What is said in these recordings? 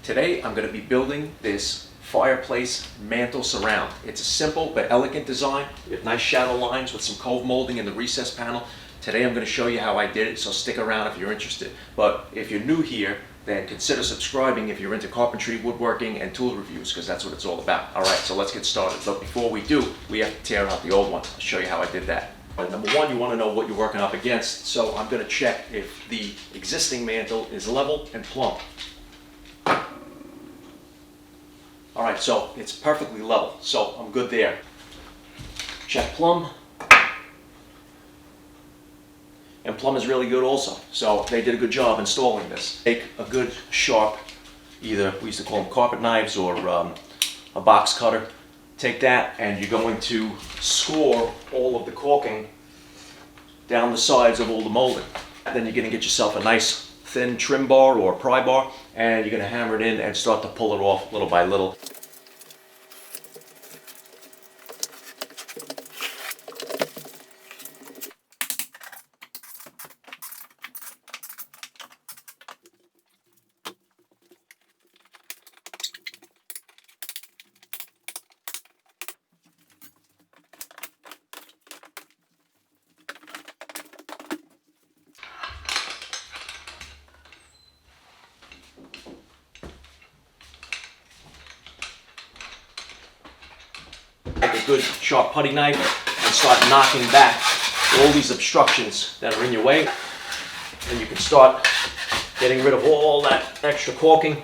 Today I'm going to be building this fireplace mantle surround. It's a simple but elegant design. We have nice shadow lines with some cove molding in the recess panel. Today I'm going to show you how I did it, so stick around if you're interested. But if you're new here, then consider subscribing if you're into carpentry, woodworking, and tool reviews, because that's what it's all about. Alright, so let's get started. But before we do, we have to tear out the old one. I'll show you how I did that. But number one, you want to know what you're working up against, so I'm going to check if the existing mantle is level and plumb. Alright, so it's perfectly level, so I'm good there. Check plumb. And plumb is really good also, so they did a good job installing this. Take a good sharp, either we used to call them carpet knives or a box cutter. Take that and you're going to score all of the caulking down the sides of all the molding. Then you're going to get yourself a nice thin trim bar or pry bar, and you're going to hammer it in and start to pull it off little by little. Take a good sharp putty knife and start knocking back all these obstructions that are in your way. And you can start getting rid of all that extra caulking.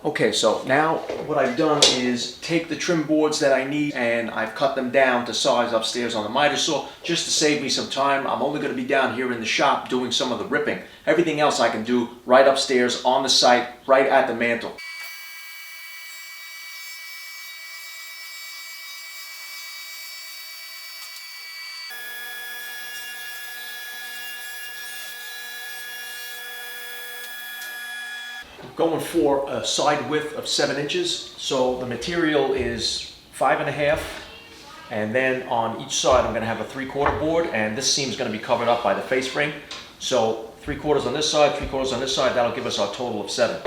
Okay, so now what I've done is take the trim boards that I need and I've cut them down to size upstairs on the miter saw just to save me some time. I'm only going to be down here in the shop doing some of the ripping. Everything else I can do right upstairs on the site, right at the mantle. Going for a side width of 7 inches, so the material is 5.5, and then on each side I'm going to have a 3/4 board, and this seam is going to be covered up by the face frame. So 3/4 on this side, 3/4 on this side, that'll give us our total of 7.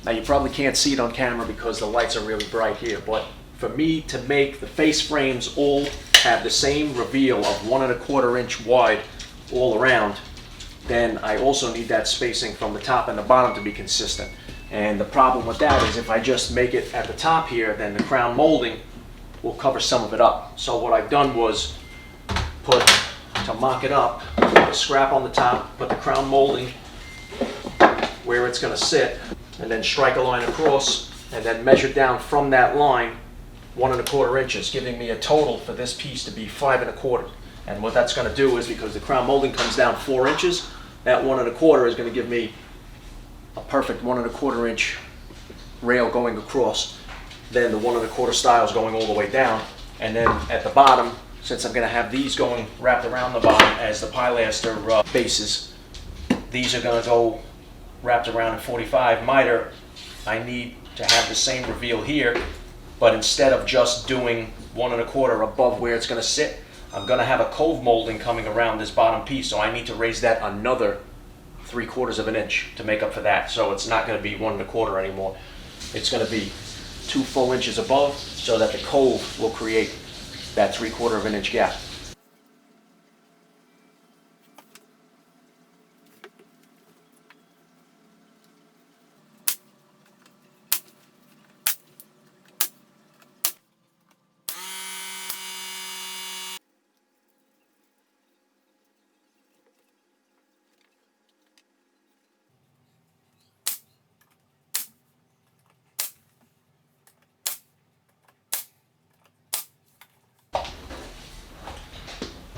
Now you probably can't see it on camera because the lights are really bright here, but for me to make the face frames all have the same reveal of 1.25 inch wide all around, then I also need that spacing from the top and the bottom to be consistent. And the problem with that is if I just make it at the top here, then the crown molding will cover some of it up. So what I've done was to mock it up, put a scrap on the top, put the crown molding where it's going to sit, and then strike a line across, and then measure down from that line 1.25 inches, giving me a total for this piece to be 5.25. And what that's going to do is, because the crown molding comes down 4 inches, that 1.25 is going to give me a perfect 1.25 inch rail going across. Then the 1.25 style is going all the way down, and then at the bottom, since I'm going to have these going wrapped around the bottom as the pilaster bases, these are going to go wrapped around in 45 miter. I need to have the same reveal here, but instead of just doing 1 1/4 above where it's going to sit, I'm going to have a cove molding coming around this bottom piece, so I need to raise that another 3/4 of an inch to make up for that. So it's not going to be 1 1/4 anymore. It's going to be 2 full inches above, so that the cove will create that 3/4 of an inch gap.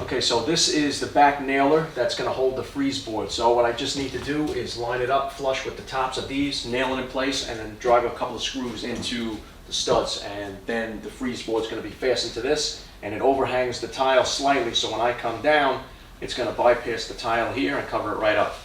Okay, so this is the back nailer that's going to hold the freeze board. So what I just need to do is line it up flush with the tops of these, nail it in place, and then drive a couple of screws into the studs. And then the freeze board is going to be fastened to this, and it overhangs the tile slightly, so when I come down, it's going to bypass the tile here and cover it right up.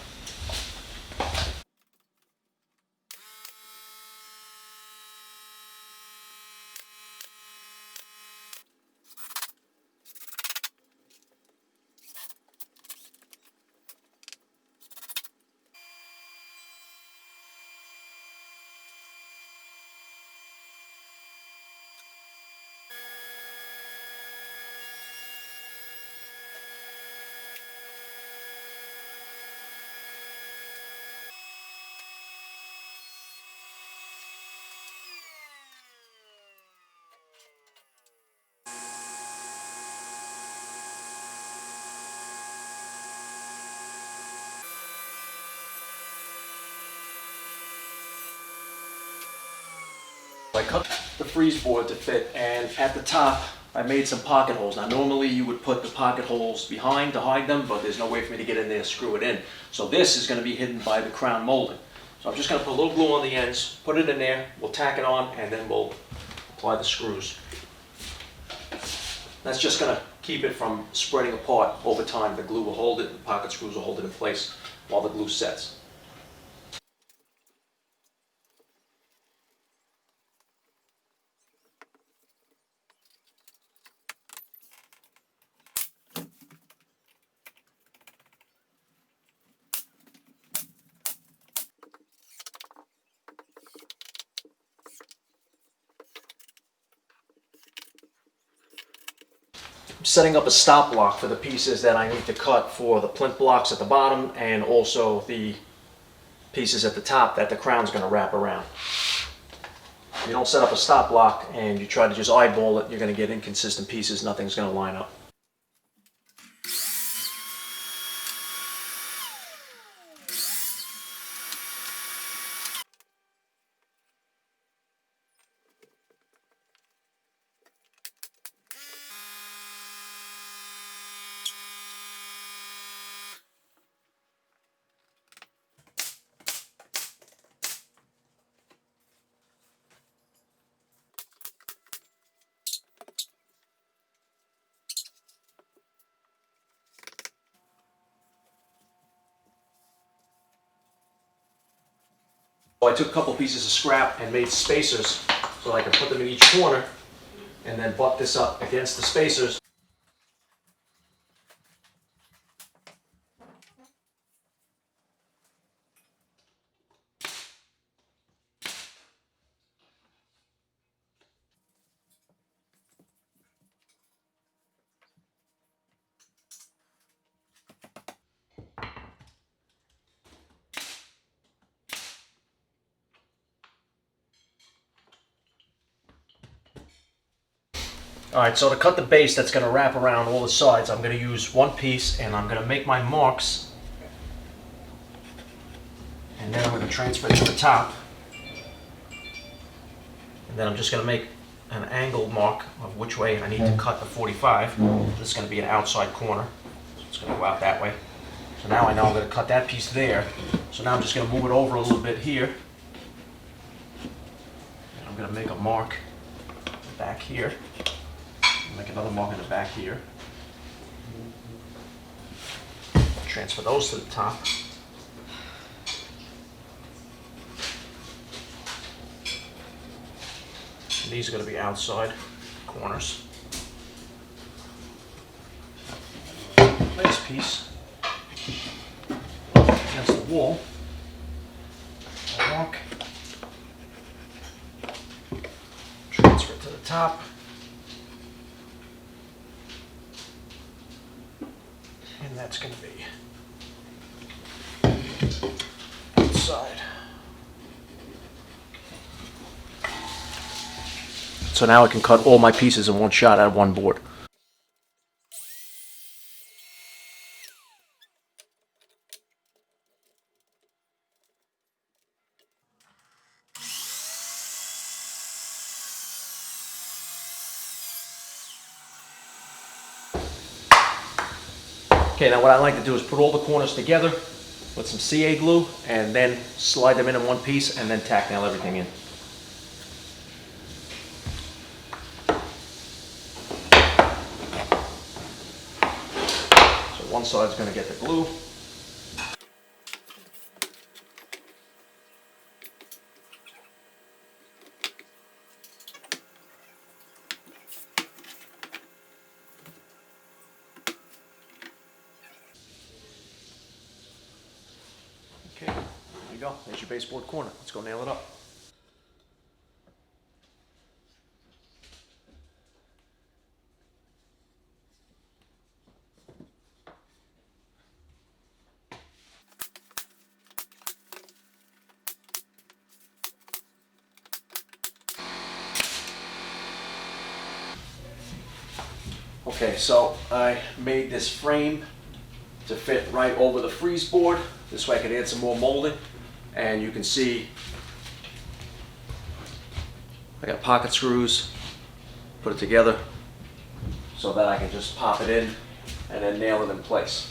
I cut the freeze board to fit, and at the top I made some pocket holes. Now normally you would put the pocket holes behind to hide them, but there's no way for me to get in there and screw it in. So this is going to be hidden by the crown molding. So I'm just going to put a little glue on the ends, put it in there, we'll tack it on, and then we'll apply the screws. That's just going to keep it from spreading apart over time. The glue will hold it, the pocket screws will hold it in place while the glue sets. Setting up a stop block for the pieces that I need to cut for the plinth blocks at the bottom, and also the pieces at the top that the crown's going to wrap around. If you don't set up a stop block and you try to just eyeball it, you're going to get inconsistent pieces, nothing's going to line up. So I took a couple pieces of scrap and made spacers so I can put them in each corner, and then butt this up against the spacers. Alright, so to cut the base that's going to wrap around all the sides, I'm going to use one piece, and I'm going to make my marks, and then I'm going to transfer it to the top, and then I'm just going to make an angle mark of which way I need to cut the 45. This is going to be an outside corner, so it's going to go out that way. So now I know I'm going to cut that piece there, so now I'm just going to move it over a little bit here, and I'm going to make a mark back here. Make another mark in the back here. Transfer those to the top. And these are going to be outside corners. Place piece against the wall. Walk. Transfer it to the top. And that's going to be outside. So now I can cut all my pieces in one shot out of one board. Okay, now what I like to do is put all the corners together with some CA glue and then slide them in one piece and then tack nail everything in. So one side's going to get the glue. Okay, there you go. There's your baseboard corner. Let's go nail it up. Okay, so I made this frame to fit right over the freeze board. This way I can add some more molding. And you can see I got pocket screws, put it together so that I can just pop it in and then nail it in place.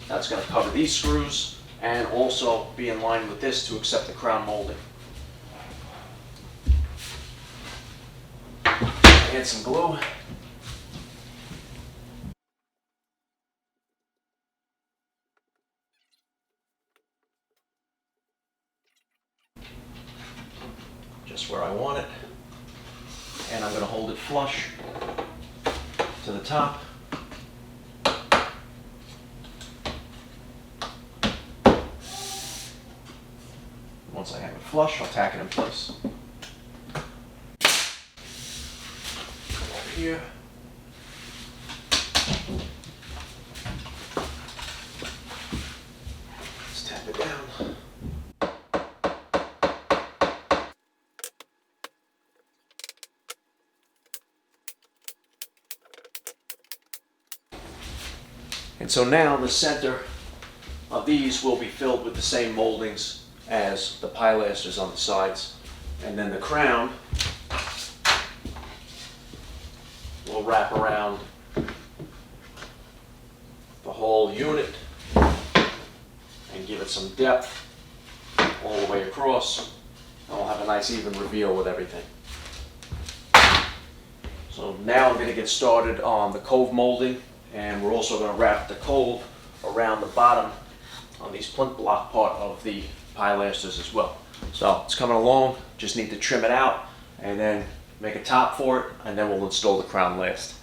That's going to cover these screws and also be in line with this to accept the crown molding. Add some glue. Just where I want it. And I'm going to hold it flush to the top. Once I have it flush, I'll tack it in place. Over here. Let's tap it down. And so now the center of these will be filled with the same moldings as the pilasters on the sides. And then the crown will wrap around the whole unit and give it some depth all the way across. And we'll have a nice even reveal with everything. So now I'm going to get started on the cove molding, and we're also going to wrap the cove around the bottom on these plinth block part of the pilasters as well. So it's coming along, just need to trim it out and then make a top for it, and then we'll install the crown last.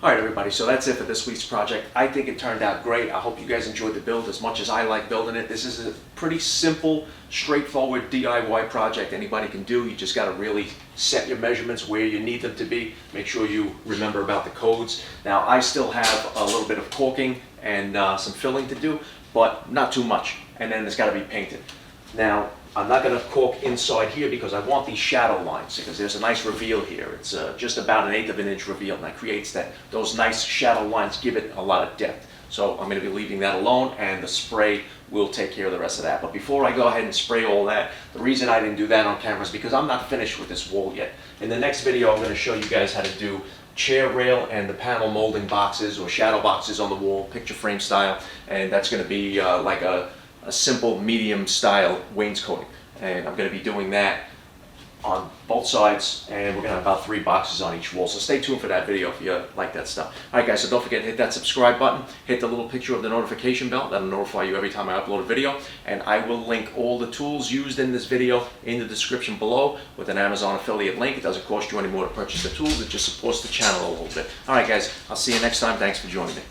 All right, everybody, so that's it for this week's project. I think it turned out great. I hope you guys enjoyed the build as much as I like building it. This is a pretty simple, straightforward DIY project anybody can do. You just got to really set your measurements where you need them to be. Make sure you remember about the codes. Now, I still have a little bit of caulking and some filling to do, but not too much. And then it's got to be painted. Now, I'm not going to caulk inside here because I want these shadow lines, because there's a nice reveal here. It's just about 1/8 of an inch reveal, and that creates those nice shadow lines, give it a lot of depth. So I'm going to be leaving that alone, and the spray will take care of the rest of that. But before I go ahead and spray all that, the reason I didn't do that on camera is because I'm not finished with this wall yet. In the next video, I'm going to show you guys how to do chair rail and the panel molding boxes or shadow boxes on the wall, picture frame style, and that's going to be like a simple medium style wainscoting, and I'm going to be doing that on both sides, and we're going to have about 3 boxes on each wall. So stay tuned for that video if you like that stuff. Alright guys, so don't forget to hit that subscribe button, hit the little picture of the notification bell, that'll notify you every time I upload a video, and I will link all the tools used in this video in the description below with an Amazon affiliate link. It doesn't cost you any more to purchase the tools, it just supports the channel a little bit. Alright guys, I'll see you next time. Thanks for joining me.